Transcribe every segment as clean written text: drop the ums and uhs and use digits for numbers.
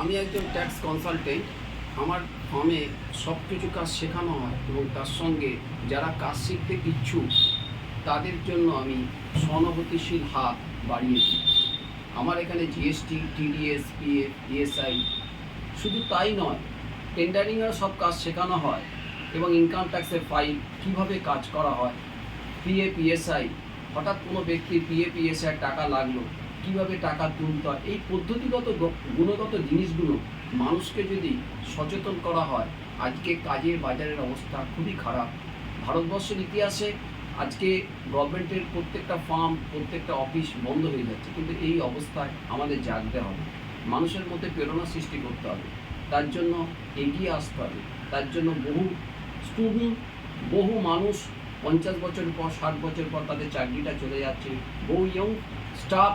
আমি একজন tax consultant. আমার ফার্মে সব কিছু কাজ শেখানো হয় এবং তার সঙ্গে যারা কাজ শিখতে ইচ্ছুক তাদের জন্য আমি সহানুভূতিশীল হাত বাড়িয়ে দিই। আমার এখানে জিএসটি, টিডিএস, পিএফ, ইএসআই, শুধু তাই নয়, টেন্ডারিংয়ের সব কাজ শেখানো হয় এবং ইনকাম ট্যাক্সের ফাইল কীভাবে কাজ করা হয়, পিএফ, ইএসআই, হঠাৎ কোনো ব্যক্তির পিএফ, ইএসআই টাকা লাগলো, কীভাবে টাকা তুলতে হয়, এই পদ্ধতিগত গুণগত জিনিসগুলো মানুষকে যদি সচেতন করা হয়। আজকে কাজের বাজারের অবস্থা খুবই খারাপ। ভারতবর্ষের ইতিহাসে আজকে গভর্নমেন্টের প্রত্যেকটা ফার্ম, প্রত্যেকটা অফিস বন্ধ হয়ে যাচ্ছে, কিন্তু এই অবস্থায় আমাদের জাগতে হবে, মানুষের মধ্যে প্রেরণা সৃষ্টি করতে হবে, তার জন্য এগিয়ে আসতে হবে। তার জন্য বহু স্টুডেন্ট, বহু মানুষ 50 বছর পর, 60 বছর পর তাদের চাকরিটা চলে যাচ্ছে। বহু ইয়ং স্টাফ,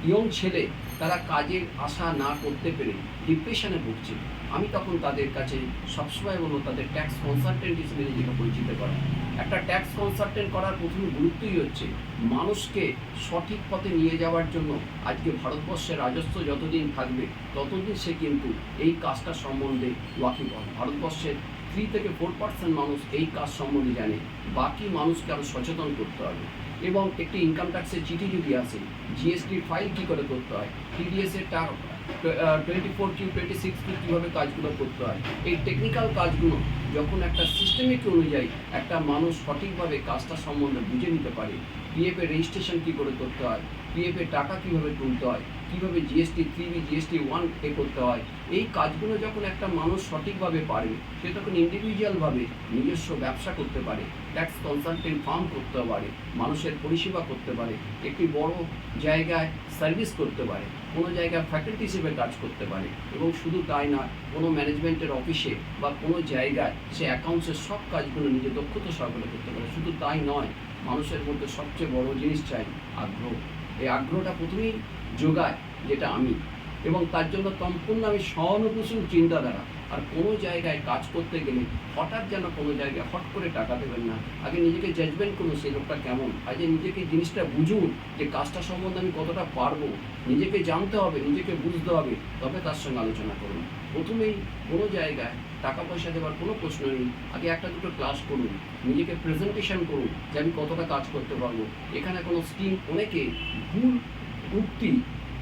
ইয়ং ছেলে, তারা কাজের আশা না করতে পেরে ডিপ্রেশনে ভুগছে। আমি তখন তাদের কাছে সবসময় বলবো তাদের ট্যাক্স কনসালটেন্ট হিসেবে নিজেকে পরিচিত করা। একটা ট্যাক্স কনসালটেন্ট করার প্রথম গুরুত্বই হচ্ছে মানুষকে সঠিক পথে নিয়ে যাওয়ার জন্য। আজকে ভারতবর্ষের রাজস্ব যতদিন থাকবে ততদিন সে কিন্তু এই কাজটা সম্বন্ধে ওয়াকিবহাল। ভারতবর্ষের 3 থেকে 4% মানুষ এই কাজ সম্বন্ধে জানে, বাকি মানুষকে আরও সচেতন করতে হবে। এবং একটি ইনকাম ট্যাক্সের চিঠি যদি আসে, জিএসটির ফাইল কী করে করতে হয়, টিডিএসের 24Q, 26Q কীভাবে কাজগুলো করতে হয়, এই টেকনিক্যাল কাজগুলো যখন একটা সিস্টেমিক অনুযায়ী একটা মানুষ সঠিকভাবে কাজটা সম্বন্ধে বুঝে নিতে পারে, পিএফের রেজিস্ট্রেশন কী করে করতে হয়, পিএফের টাকা কীভাবে তুলতে হয়, কীভাবে জিএসটি 3B, জিএসটি 1 করতে হয়, এই কাজগুলো যখন একটা মানুষ সঠিকভাবে পারে, সে তখন ইন্ডিভিজুয়ালভাবে নিজস্ব ব্যবসা করতে পারে, ট্যাক্স কনসালটেন্ট ফার্ম করতে পারে, মানুষের পরিষেবা করতে পারে, একটি বড় জায়গায় সার্ভিস করতে পারে, কোনো জায়গায় ফ্যাকাল্টি হিসেবে কাজ করতে পারে। এবং শুধু তাই না, কোনো ম্যানেজমেন্টের অফিসে বা কোনো জায়গায় সে অ্যাকাউন্টসের সব কাজগুলো নিজে দক্ষতা সহকারে করতে পারে। শুধু তাই নয়, মানুষের মধ্যে সবচেয়ে বড় জিনিস চাই আগ্রহ। এই আগ্রহটা প্রথমেই যোগায় যেটা আমি, এবং তার জন্য সম্পূর্ণ আমি সহানুভূতিশীল চিন্তাধারা। আর কোনো জায়গায় কাজ করতে গেলে হঠাৎ যেন কোনো জায়গায় হট করে টাকা দেবেন না, আগে নিজেকে জাজমেন্ট করুন সেই লোকটা কেমন, আগে নিজেকে জিনিসটা বুঝুন যে কাজটা সম্বন্ধে আমি কতটা পারবো, নিজেকে জানতে হবে, নিজেকে বুঝতে হবে, তবে তার সঙ্গে আলোচনা করুন। প্রথমেই কোনো জায়গায় টাকা পয়সা দেওয়ার কোনো প্রশ্ন নেই, আগে একটা দুটো ক্লাস করুন, নিজেকে প্রেজেন্টেশন করুন যে আমি কতটা কাজ করতে পারবো। এখানে কোনো স্কিম, অনেকে ভুল উক্তি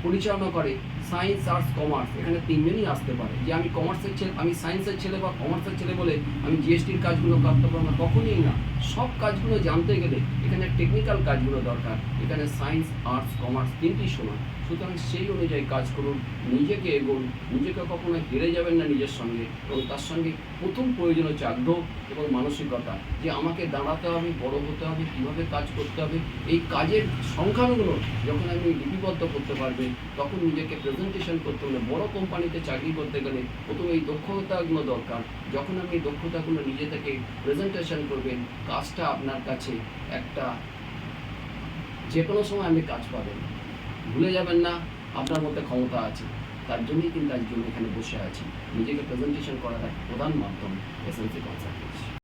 পরিচালনা করে, সায়েন্স, আর্টস, কমার্স, এখানে 3 জনই আসতে পারে যে আমি কমার্সের ছেলে, আমি সায়েন্সের ছেলে বা কমার্সের ছেলে বলে আমি জিএসটির কাজগুলো করতে পারবো না, কখনই না। সব কাজগুলো জানতে গেলে এখানে টেকনিক্যাল কাজগুলো দরকার। এখানে সায়েন্স, আর্টস, কমার্স 3টি সমান। সুতরাং সেই অনুযায়ী কাজ করুন, নিজেকে এগোন, নিজেকে কখনো হেরে যাবেন না নিজের সঙ্গে। এবং তার সঙ্গে প্রথম প্রয়োজন হচ্ছে আগ্রহ এবং মানসিকতা, যে আমাকে দাঁড়াতে হবে, বড় হতে হবে, কীভাবে কাজ করতে হবে। এই কাজের সংখ্যাগুলো যখন আমি লিপিবদ্ধ করতে পারবে, তখন নিজেকে প্রেজেন্টেশন করতে হলে, বড় কোম্পানিতে চাকরি করতে গেলে প্রথমে এই দক্ষতাগুলো দরকার। যখন আপনি দক্ষতাগুলো নিজে থেকে প্রেজেন্টেশন করবেন, কাজটা আপনার কাছে একটা যে কোনো সময় আপনি কাজ পাবেন। ভুলে যাবেন না আপনার মধ্যে ক্ষমতা আছে। তার জন্যই কিন্তু আজকে আমি এখানে বসে আছি। নিজেকে প্রেজেন্টেশন করার এক প্রধান মাধ্যম এসএনসি কনসালটেন্সি।